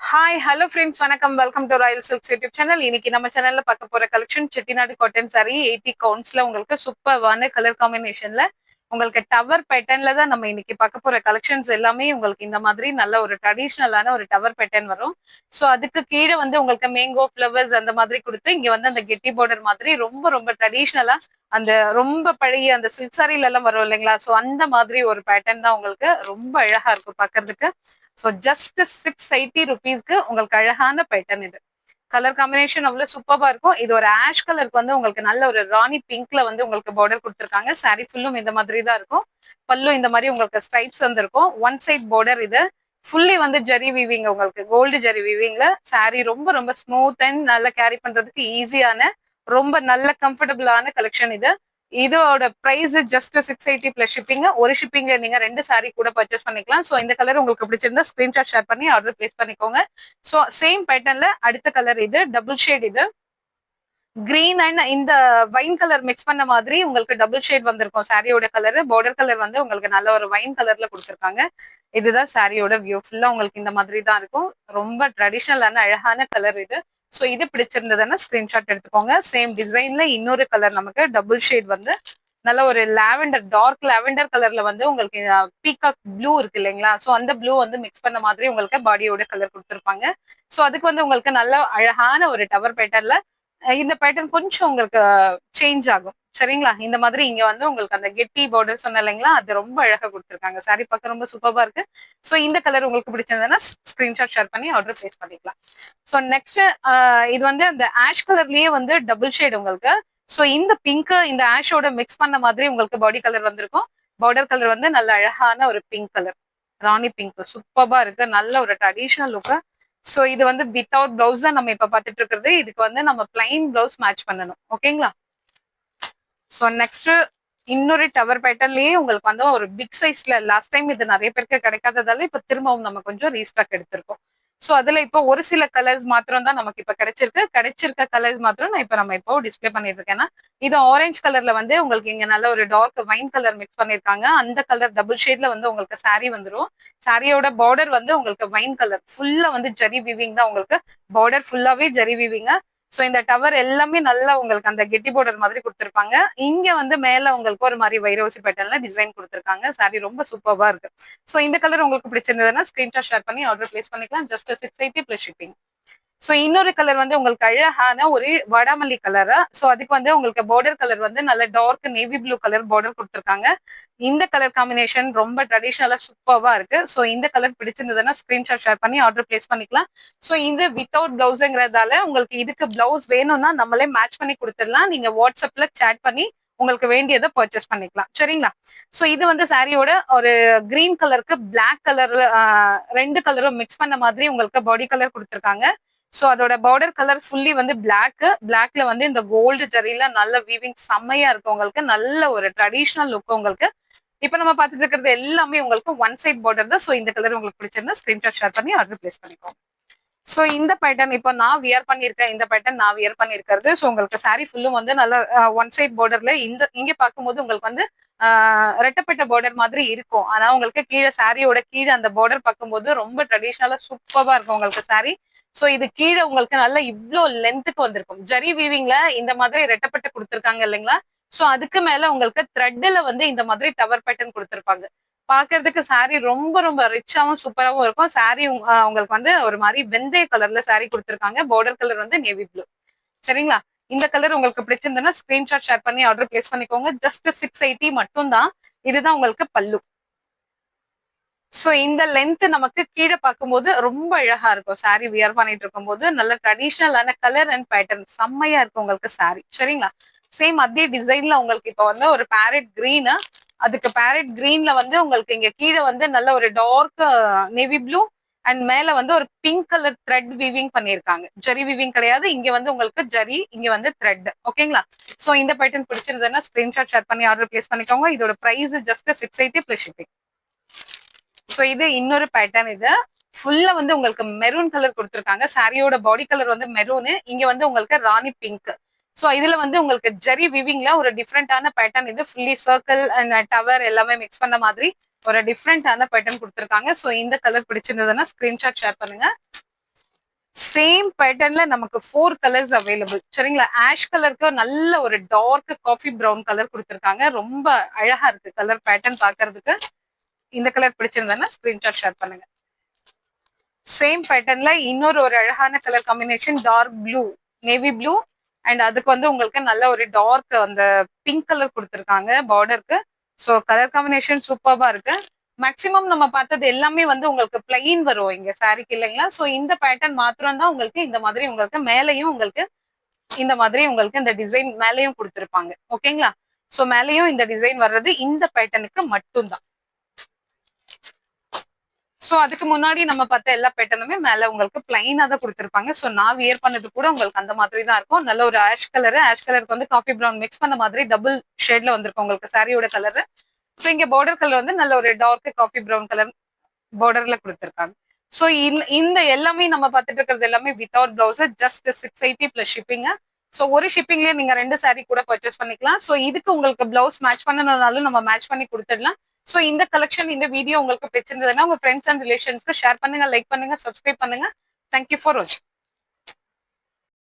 Hi hello friends வணக்கம் welcome to Royal silks YouTube channel. இன்னைக்கு நம்ம சேனல்ல பார்க்க போற கலெக்ஷன் செட்டிநாடு காட்டன் சாரி 80 கவுண்ட்ஸ்ல உங்களுக்கு சூப்பர்வான கலர் காம்பினேஷன்ல உங்களுக்கு டவர் பேட்டர்ன்ல தான் நம்ம இன்னைக்கு பார்க்க போற கலெக்ஷன்ஸ் எல்லாமே உங்களுக்கு இந்த மாதிரி நல்ல ஒரு ட்ரெடிஷ்னலான ஒரு டவர் பேட்டர்ன் வரும். ஸோ அதுக்கு கீழே வந்து உங்களுக்கு மேங்கோ ஃபிளவர்ஸ் அந்த மாதிரி கொடுத்து இங்க வந்து அந்த கெட்டி பார்டர் மாதிரி ரொம்ப ரொம்ப ட்ரெடிஷ்னலா அந்த ரொம்ப பழைய அந்த சில்க் சாரில எல்லாம் வரும் இல்லைங்களா? ஸோ அந்த மாதிரி ஒரு பேட்டர்ன் தான் உங்களுக்கு ரொம்ப அழகா இருக்கும் பார்க்கிறதுக்கு. ஸோ ஜஸ்ட் 680 ருபீஸ்க்கு உங்களுக்கு அழகான பேட்டர்ன் இது. கலர் காம்பினேஷன் அவ்வளவு சூப்பரா இருக்கும். இது ஒரு ஆஷ் கலருக்கு வந்து உங்களுக்கு நல்ல ஒரு ராணி பிங்க்ல வந்து உங்களுக்கு பார்டர் கொடுத்துருக்காங்க. சாரி ஃபுல்லும் இந்த மாதிரி தான் இருக்கும். பல்லு இந்த மாதிரி உங்களுக்கு ஸ்ட்ரைப்ஸ் வந்து இருக்கும். ஒன் சைட் பார்டர் இது ஃபுல்லி வந்து ஜரி வீவிங், உங்களுக்கு கோல்டு ஜரி வீவிங்ல சாரி ரொம்ப ரொம்ப ஸ்மூத் அண்ட் நல்லா கேரி பண்றதுக்கு ஈஸியான ரொம்ப நல்ல கம்ஃபர்டபுளான கலெக்ஷன் இது. இதோட பிரைஸ் ஜஸ்ட் 680 பிளஸ் ஷிப்பிங். ஒரு ஷிப்பிங்ல நீங்க 2 சாரி கூட பர்ச்சேஸ் பண்ணிக்கலாம். ஸோ இந்த கலர் உங்களுக்கு பிடிச்சிருந்தா ஸ்கிரீன்ஷாட் ஷேர் பண்ணி ஆர்டர் பிளேஸ் பண்ணிக்கோங்க. ஸோ சேம் பேட்டர்ன்ல அடுத்த கலர் இது டபுள் ஷேட். இது கிரீன் அண்ட் இந்த வைன் கலர் மிக்ஸ் பண்ண மாதிரி உங்களுக்கு டபுள் ஷேட் வந்திருக்கும். சாரியோட கலர் பார்டர் கலர் வந்து உங்களுக்கு நல்ல ஒரு வைன் கலர்ல கொடுத்துருக்காங்க. இதுதான் சாரியோட வியூ. ஃபுல்லா உங்களுக்கு இந்த மாதிரி தான் இருக்கும். ரொம்ப ட்ரெடிஷ்னலான அழகான கலர் இது. ஸோ இது பிடிச்சிருந்ததுன்னா ஸ்கிரீன்ஷாட் எடுத்துக்கோங்க. சேம் டிசைன்ல இன்னொரு கலர் நமக்கு டபுள் ஷேட் வந்து நல்ல ஒரு லாவெண்டர், டார்க் லாவெண்டர் கலர்ல வந்து உங்களுக்கு பீகாக் ப்ளூ இருக்கு இல்லைங்களா? ஸோ அந்த ப்ளூ வந்து மிக்ஸ் பண்ண மாதிரி உங்களுக்கு பாடியோட கலர் கொடுத்துருப்பாங்க. ஸோ அதுக்கு வந்து உங்களுக்கு நல்ல அழகான ஒரு டவர் பேட்டர்ல இந்த பேட்டர்ன் கொஞ்சம் உங்களுக்கு சேஞ்ச் ஆகும். சரிங்களா? இந்த மாதிரி இங்க வந்து உங்களுக்கு அந்த கெட்டி பார்டர் சொன்ன இல்லைங்களா? அது ரொம்ப அழகா கொடுத்துருக்காங்க. சாரி பார்க்க ரொம்ப சூப்பரா இருக்கு. ஸோ இந்த கலர் உங்களுக்கு பிடிச்சிருந்ததுன்னா ஸ்கிரீன்ஷாட் ஷேர் பண்ணி ஆர்டர் பிளேஸ் பண்ணிக்கலாம். ஸோ நெக்ஸ்ட் இது வந்து அந்த ஆஷ் கலர்லயே வந்து டபுள் ஷேட் உங்களுக்கு. ஸோ இந்த பிங்க் இந்த ஆஷோட மிக்ஸ் பண்ண மாதிரி உங்களுக்கு பாடி கலர் வந்திருக்கும். பார்டர் கலர் வந்து நல்ல அழகான ஒரு பிங்க் கலர், ராணி பிங்க் சூப்பரா இருக்கு. நல்ல ஒரு ட்ரெடிஷனல் லுக். ஸோ இது வந்து வித்தவுட் பிளவுஸ் தான் நம்ம இப்ப பார்த்துட்டு இருக்கிறது. இதுக்கு வந்து நம்ம பிளைன் பிளவுஸ் மேட்ச் பண்ணணும். ஓகேங்களா? ஸோ நெக்ஸ்ட் இன்னொரு டவர் பேட்டர்ன்லயே உங்களுக்கு வந்து ஒரு பிக் சைஸ்ல லாஸ்ட் டைம் இது நிறைய பேருக்கு கிடைக்காததால இப்ப திரும்பவும் நம்ம கொஞ்சம் ரீஸ்டாக் எடுத்திருக்கோம். ஸோ அதுல இப்போ ஒரு சில கலர்ஸ் மாத்திரம் தான் நமக்கு இப்ப கிடைச்சிருக்க கலர்ஸ் மாத்திரம் நான் நம்ம இப்போ டிஸ்பிளே பண்ணிட்டு இருக்கேன்னா, இது ஆரஞ்சு கலர்ல வந்து உங்களுக்கு இங்க நல்ல ஒரு டார்க் வைன் கலர் மிக்ஸ் பண்ணிருக்காங்க. அந்த கலர் டபுள் ஷேட்ல வந்து உங்களுக்கு சாரி வந்துடும். சாரியோட பார்டர் வந்து உங்களுக்கு வைன் கலர் ஃபுல்லா வந்து ஜரி வீவிங் தான். உங்களுக்கு பார்டர் ஃபுல்லாவே ஜரி வீவிங்க. ஸோ இந்த டவர் எல்லாமே நல்லா உங்களுக்கு அந்த கெட்டி பார்டர் மாதிரி கொடுத்துருப்பாங்க. இங்க வந்து மேல உங்களுக்கு ஒரு மாதிரி வைரோசி பேட்டர்ன்ல டிசைன் கொடுத்துருக்காங்க. சாரி ரொம்ப சூப்பரா இருக்கு. ஸோ இந்த கலர் உங்களுக்கு பிடிச்சிருந்ததுன்னா ஸ்கிரீன்ஷாட் ஷேர் பண்ணி ஆர்டர் பிளேஸ் பண்ணிக்கலாம். Just 680 plus shipping. ஸோ இன்னொரு கலர் வந்து உங்களுக்கு அழகான ஒரு வடாமல்லி கலர். ஸோ அதுக்கு வந்து உங்களுக்கு பார்டர் கலர் வந்து நல்ல dark navy blue colour border கொடுத்துருக்காங்க. இந்த கலர் காம்பினேஷன் ரொம்ப ட்ரெடிஷ்னலா சூப்பரா இருக்கு. ஸோ இந்த கலர் பிடிச்சிருந்ததுன்னா ஸ்கிரீன்ஷாட் ஷேர் பண்ணி ஆர்டர் பிளேஸ் பண்ணிக்கலாம். ஸோ இது வித்தவுட் பிளவுஸ்ங்கிறதால உங்களுக்கு இதுக்கு பிளவுஸ் வேணும்னா நம்மளே மேட்ச் பண்ணி கொடுத்துடலாம். நீங்க வாட்ஸ்அப்ல சேட் பண்ணி உங்களுக்கு வேண்டியதை பர்ச்சேஸ் பண்ணிக்கலாம். சரிங்களா? ஸோ இது வந்து சாரியோட ஒரு கிரீன் கலருக்கு பிளாக் கலர் ரெண்டு கலரும் மிக்ஸ் பண்ண மாதிரி உங்களுக்கு பாடி கலர் கொடுத்துருக்காங்க. ஸோ அதோட பார்டர் கலர் ஃபுல்லி வந்து பிளாக்ல வந்து இந்த கோல்டு ஜரியில நல்ல வீவிங் செம்மையா இருக்கு. உங்களுக்கு நல்ல ஒரு ட்ரெடிஷ்னல் லுக். உங்களுக்கு இப்ப நம்ம பார்த்துட்டு இருக்கிறது எல்லாமே உங்களுக்கு ஒன் சைட் பார்டர் தான். ஸோ இந்த கலர் உங்களுக்கு பிடிச்சிருந்தா ஸ்கிரீன்ஷாட் ஷேர் பண்ணி ஆர்டர் பிளேஸ் பண்ணிக்கோங்க. ஸோ இந்த பேட்டர்ன் இப்போ நான் வியர் பண்ணியிருக்கேன். இந்த பேட்டர்ன் நான் வியர் பண்ணியிருக்கிறது. ஸோ உங்களுக்கு சாரி ஃபுல்லும் வந்து நல்ல ஒன் சைட் பார்டர்ல இங்க பார்க்கும்போது உங்களுக்கு வந்து ரெட்டப்பட்ட பார்டர் மாதிரி இருக்கும். ஆனா உங்களுக்கு கீழே சாரியோட கீழே அந்த பார்டர் பார்க்கும்போது ரொம்ப ட்ரெடிஷ்னலா சூப்பரா இருக்கும் உங்களுக்கு சாரி. ஸோ இது கீழே உங்களுக்கு நல்ல இவ்வளோ லென்த்துக்கு வந்திருக்கும். ஜரி வீவிங்ல இந்த மாதிரி ரெட்டப்பட்ட கொடுத்துருக்காங்க இல்லைங்களா? ஸோ அதுக்கு மேல உங்களுக்கு த்ரெட்ல வந்து இந்த மாதிரி டவர் பேட்டர்ன் கொடுத்துருப்பாங்க. பாக்குறதுக்கு சாரி ரொம்ப ரொம்ப ரிச்சாவும் சூப்பராகவும் இருக்கும். சாரி உங்களுக்கு வந்து ஒரு மாதிரி வெந்தய கலர்ல சாரி கொடுத்துருக்காங்க. பார்டர் கலர் வந்து நேவி ப்ளூ. சரிங்களா? இந்த கலர் உங்களுக்கு பிடிச்சிருந்ததுன்னா ஸ்கிரீன்ஷாட் ஷேர் பண்ணி ஆர்டர் பிளேஸ் பண்ணிக்கோங்க. ஜஸ்ட் 680 மட்டும் தான். இதுதான் உங்களுக்கு பல்லு. ஸோ இந்த லென்த் நமக்கு கீழே பார்க்கும்போது ரொம்ப அழகா இருக்கும். சாரி வியர் பண்ணிட்டு இருக்கும் போது நல்ல ட்ரெடிஷ்னலான கலர் அண்ட் பேட்டர்ன் செம்மையா இருக்கும் உங்களுக்கு சாரி. சரிங்களா? சேம் அதே டிசைன்ல உங்களுக்கு இப்போ வந்து ஒரு பேரட் கிரீன், அதுக்கு பேரட் கிரீன்ல வந்து உங்களுக்கு இங்க கீழே வந்து நல்ல ஒரு டார்க் நேவி ப்ளூ அண்ட் மேல வந்து ஒரு பிங்க் கலர் த்ரெட் வீவிங் பண்ணிருக்காங்க. ஜரி வீவிங் கிடையாது. இங்க வந்து உங்களுக்கு ஜரி, இங்க வந்து த்ரெட். ஓகேங்களா? சோ இந்த பேட்டர்ன் பிடிச்சிருந்ததுன்னா ஸ்கிரீன்ஷாட் ஷேர் பண்ணி ஆர்டர் பிளேஸ் பண்ணிக்கோங்க. இதோட price just 680 plus shipping. So இது இன்னொரு பேட்டர்ன். இது ஃபுல்லா வந்து உங்களுக்கு மெரூன் கலர் கொடுத்துருக்காங்க. சாரியோட பாடி கலர் வந்து மெரூனு, இங்க வந்து உங்களுக்கு ராணி பிங்க். சோ இதுல வந்து உங்களுக்கு ஜரி விவிங்ல ஒரு டிஃப்ரெண்டான பேட்டர்ன். இது ஃபுல்லி சர்க்கிள் அண்ட் டவர் எல்லாமே மிக்ஸ் பண்ண மாதிரி ஒரு டிஃப்ரெண்டான பேட்டர்ன் கொடுத்துருக்காங்க. சோ இந்த கலர் பிடிச்சிருந்ததுன்னா ஸ்கிரீன்ஷாட் ஷேர் பண்ணுங்க. சேம் பேட்டர்ன்ல நமக்கு 4 கலர்ஸ் அவைலபிள். சரிங்களா? ஆஷ் கலருக்கு நல்ல ஒரு டார்க் காஃபி பிரவுன் கலர் கொடுத்துருக்காங்க. ரொம்ப அழகா இருக்கு கலர் பேட்டர்ன் பாக்குறதுக்கு. இந்த கலர் பிடிச்சிருந்தா ஸ்கிரீன்ஷாட் ஷேர் பண்ணுங்க. சேம் பேட்டர்ன்ல இன்னொரு ஒரு அழகான colour combination dark blue, navy blue and அதுக்கு வந்து உங்களுக்கு நல்ல ஒரு டார்க் அந்த பிங்க் கலர் கொடுத்துருக்காங்க பார்டருக்கு. ஸோ கலர் காம்பினேஷன் சூப்பர்பா இருக்கு. மேக்சிமம் நம்ம பார்த்தது எல்லாமே வந்து உங்களுக்கு பிளைன் வரும் இங்க சாரிக்கு இல்லைங்களா? ஸோ இந்த பேட்டர்ன் மாத்திரம் தான் உங்களுக்கு இந்த மாதிரி உங்களுக்கு மேலையும் உங்களுக்கு இந்த மாதிரி உங்களுக்கு இந்த டிசைன் மேலையும் கொடுத்துருப்பாங்க. ஓகேங்களா? ஸோ மேலையும் இந்த டிசைன் வர்றது இந்த பேட்டர்னுக்கு மட்டும்தான். ஸோ அதுக்கு முன்னாடி நம்ம பார்த்த எல்லா பேட்டர்னுமே மேல உங்களுக்கு பிளைனா தான் கொடுத்துருப்பாங்க. ஸோ நான் வியர் பண்ணது கூட உங்களுக்கு அந்த மாதிரி தான் இருக்கும். நல்ல ஒரு ஆஷ் கலருக்கு வந்து காஃபி ப்ரௌன் மிக்ஸ் பண்ண மாதிரி டபுள் ஷேட்ல வந்திருக்கும் உங்களுக்கு சாரியோட கலர். ஸோ இங்க பார்டர் கலர் வந்து நல்ல ஒரு டார்க் காஃபி ப்ரௌன் கலர் பார்டர்ல கொடுத்துருக்காங்க. ஸோ இந்த எல்லாமே நம்ம பார்த்துட்டு இருக்கிறது எல்லாமே without blouse, just 680 plus shipping. So ஒரு ஷிப்பிங்லேயே நீங்க 2 சாரி கூட பர்ச்சேஸ் பண்ணிக்கலாம். ஸோ இதுக்கு உங்களுக்கு பிளவுஸ் மேட்ச் பண்ணணும்னாலும் நம்ம மேட்ச் பண்ணி கொடுத்துடலாம். ஸோ இந்த கலெக்ஷன் இந்த வீடியோ உங்களுக்கு பிடிச்சிருந்ததுன்னா உங்க ஃப்ரெண்ட்ஸ் அண்ட் ரிலேஷன்ஸ்க்கு ஷேர் பண்ணுங்க, லைக் பண்ணுங்க, சப்ஸ்கிரைப் பண்ணுங்க. தேங்க்யூ ஃபார் வாட்சிங்.